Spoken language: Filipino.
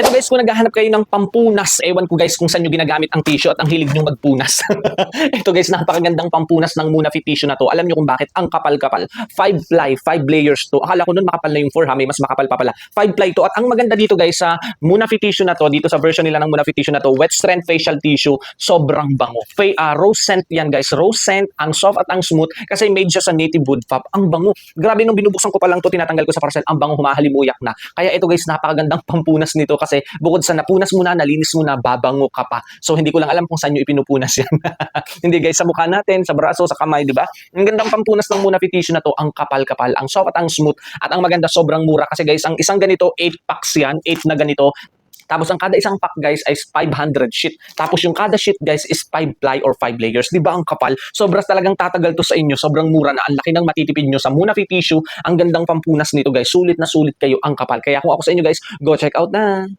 Ito guys, kung naghahanap kayo ng pampunas, ewan ko guys kung saan nyo ginagamit ang tissue at ang hilig nyo magpunas. Ito guys, napakagandang pampunas ng Muna Fit tissue na to. Alam nyo kung bakit? Ang kapal-kapal. 5 ply, 5 layers to. Akala ko nun makapal na yung 4 ha, may mas makapal pa pala. 5 ply to. At ang maganda dito guys sa Muna Fit tissue na to, dito sa version nila ng Muna Fit tissue na to, wet strength facial tissue, sobrang bango. Rose scent yan guys, rose scent, ang soft at ang smooth kasi made siya sa native wood pulp. Ang bango. Grabe nung binubuksan ko pa lang to, tinatanggal ko sa parcel, ang bango, humahalimuyak na. Kaya ito guys, napakagandang pampunas nito kasi bukod sa napunas mo na, nalinis mo na, babango ka pa. So hindi ko lang alam kung saan nyo ipinupunas yan. Hindi guys, sa mukha natin, sa braso, sa kamay, di ba? Ang gandang pampunas ng Muna Fit tissue na to, ang kapal-kapal, ang soft at ang smooth. At ang maganda, sobrang mura kasi guys, ang isang ganito, 8 packs yan, 8 na ganito. Tapos ang kada isang pack guys ay 500 sheet. Tapos yung kada sheet guys is 5 ply or 5 layers. Di ba ang kapal? Sobras talagang tatagal to sa inyo. Sobrang mura na. Ang laki ng matitipid nyo sa Muna Fit tissue. Ang gandang pampunas nito guys. Sulit na sulit kayo, ang kapal. Kaya kung ako sa inyo guys, go check out na.